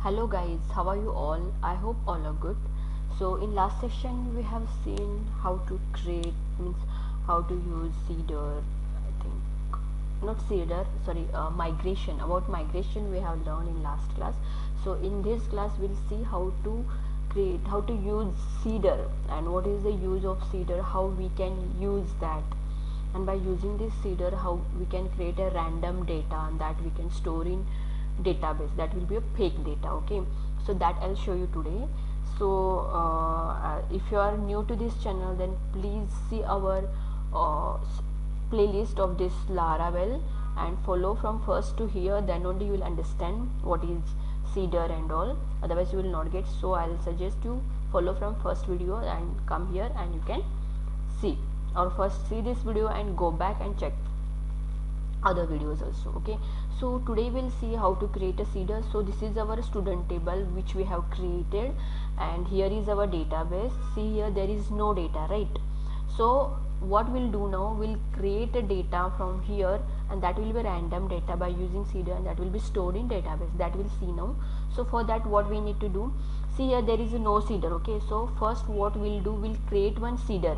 Hello guys, how are you all? I hope all are good. So in last session we have seen how to create, means how to use Seeder, I think not Seeder, sorry, migration. About migration we have learned in last class. So in this class we'll see how to create, how to use Seeder and what is the use of Seeder, how we can use that, and by using this Seeder how we can create a random data and that we can store in database. That will be a fake data. Okay, so that I'll show you today. So if you are new to this channel, then please see our playlist of this Laravel and follow from first to here, then only you will understand what is Seeder and all, otherwise you will not get. So I'll suggest you follow from first video and come here and you can see, or first see this video and go back and check other videos also. Okay, so today we'll see how to create a Seeder. So this is our student table which we have created, and here is our database. See here, there is no data, right? So what we'll do now, we'll create a data from here, and that will be random data by using Seeder, and that will be stored in database. That we'll see now. So for that, what we need to do, see here there is no Seeder. Okay, so first what we'll do, we'll create one Seeder.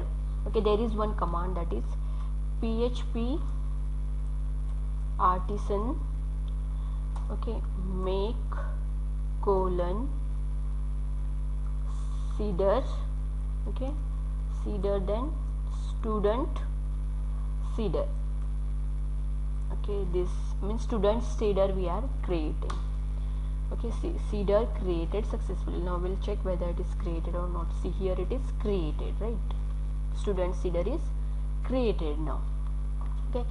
Okay, there is one command, that is php artisan, okay, make Seeder, okay, Seeder, then student Seeder. Okay, this means student Seeder we are creating. Okay, see, Seeder created successfully. Now we'll check whether it is created or not. See here, it is created, right? Student Seeder is created now. Okay,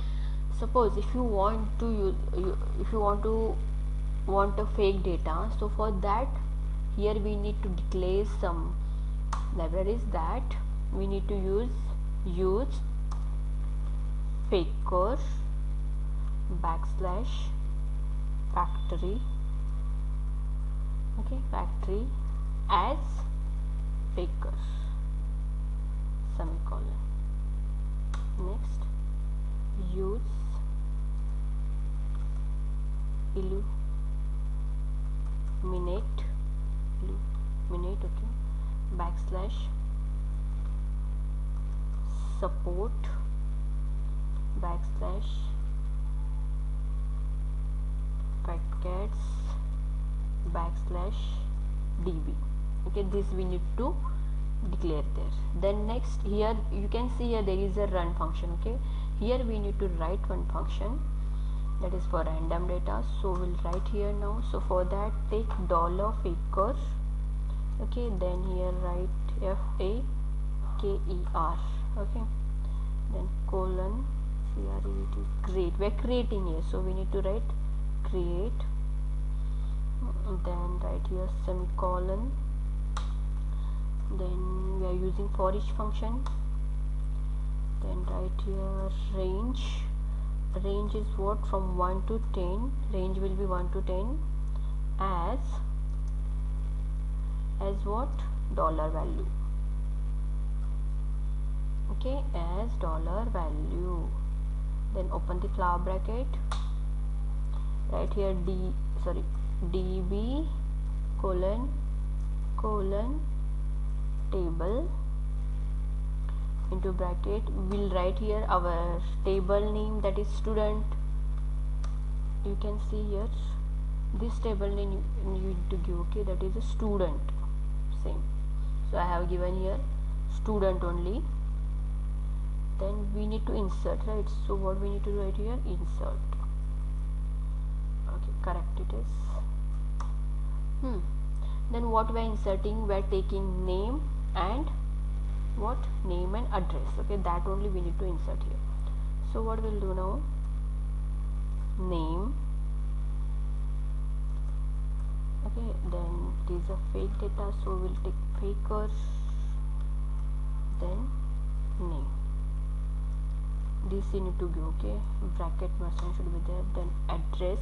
suppose if you want to use, if you want a fake data, so for that here we need to declare some libraries, that we need to use faker \factory, okay, factory as faker semicolon. Next, use illuminate, okay, /support /packets /db. okay, this we need to declare there. Then next, here you can see here there is a run function. Okay, here we need to write one function that is for random data, so we'll write here now. So for that, take $faker, okay, then here write faker, okay, then colon create, we're creating here, so we need to write create, then write here semicolon, then we are using for each function, then write here range is what, from 1 to 10, range will be 1 to 10, as what, $value, okay, as $value, then open the flower bracket, right here db colon table into bracket, we'll write here our table name, that is student. You can see here this table name you need to give, okay, that is a student, same. So I have given here student only. Then we need to insert, right? So what we need to write here, insert, okay, correct it is. Then what we are inserting, we are taking name and what, name and address, okay, that only we need to insert here. So what we'll do now, name, okay, then it is a fake data, so we'll take faker, then name, this you need to give, okay, bracket must should be there, then address,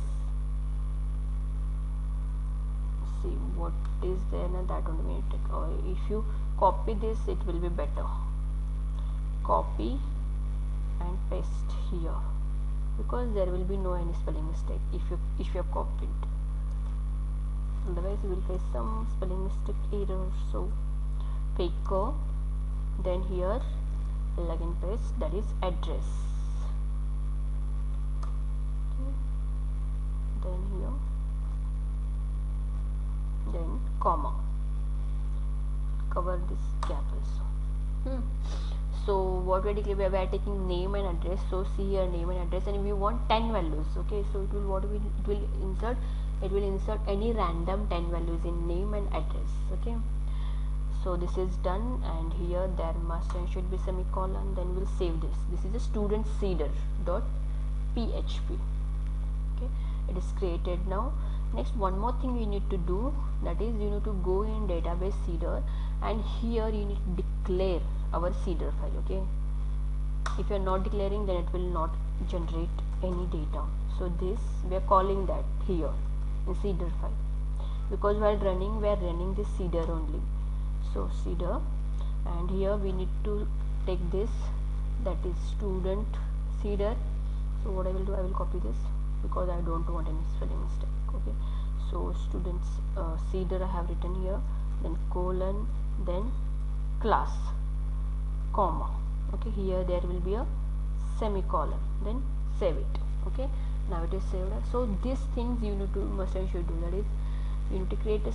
see what is there, and that only we need to take, or if you copy this it will be better, copy and paste here, because there will be no any spelling mistake if you have copied. otherwise you will face some spelling mistake error. So faker, then here plug and paste, that is address, okay. Then here, then comma, cover this gap also. So what we are taking name and address. So see here, name and address, and we want 10 values, okay. So it will insert any random 10 values in name and address, okay. So this is done, and here there must and should be semicolon. Then we'll save this. This is a student seeder .php, okay. It is created now. Next, one more thing you need to do, that is you need to go in database seeder, and here you need to declare our seeder file, okay. If you are not declaring, then it will not generate any data. So this we are calling that here in seeder file, because while running we are running this seeder only. So seeder, and here we need to take this, that is student seeder. So what I will do, I will copy this because I don't want any spelling mistake, okay. So students seeder I have written here, then colon, then class, comma, okay. Here there will be a semicolon, then save it, okay. Now it is saved. So these things you need to must and should do, that is you need to create a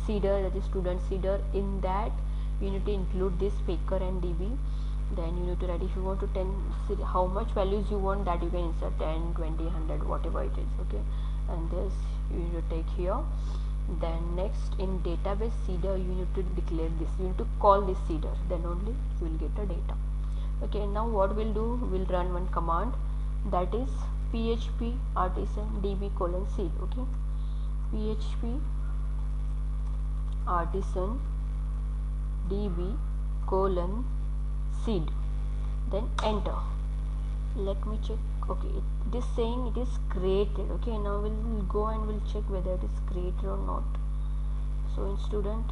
seeder, that is student seeder. In that you need to include this faker and db. Then you need to write, if you want to how much values you want, that you can insert 10, 20, 100, whatever it is, okay. And this you need to take here. Then next, in database seeder you need to declare this, you need to call this seeder, then only you will get a data, okay. Now what we'll do, we'll run one command, that is php artisan db :seed, okay. php artisan db :seed, then enter. Let me check, okay, it is saying it is created, okay. Now we'll go and we'll check whether it is created or not. So in student,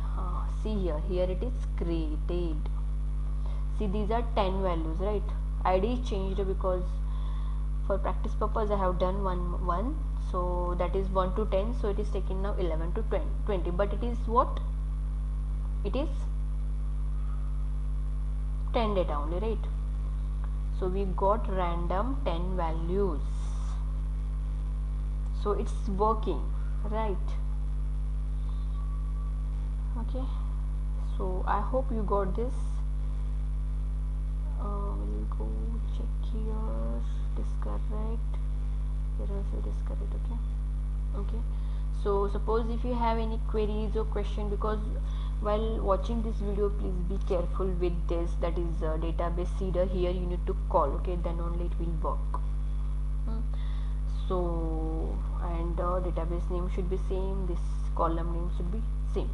see here it is created. See, these are 10 values, right? ID is changed because for practice purpose I have done one, so that is 1 to 10, so it is taken now 11 to 20, but it is what? It is 10 data only, right? So we got random 10 values, so it's working, right? Okay, so I hope you got this. We'll go check here, it is correct, here also it is correct, okay. So suppose if you have any queries or question, because while watching this video please be careful with this, that is database seeder. Here you need to call, okay, then only it will work. So, and database name should be same, this column name should be same.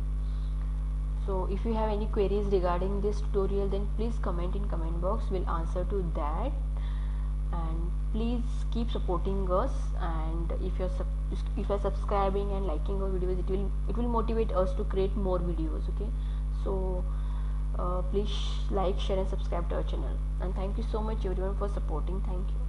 So if you have any queries regarding this tutorial, then please comment in comment box, we'll answer to that. And please keep supporting us, and if you're subscribing and liking our videos, it will motivate us to create more videos, okay. So please like, share and subscribe to our channel, and thank you so much everyone for supporting. Thank you.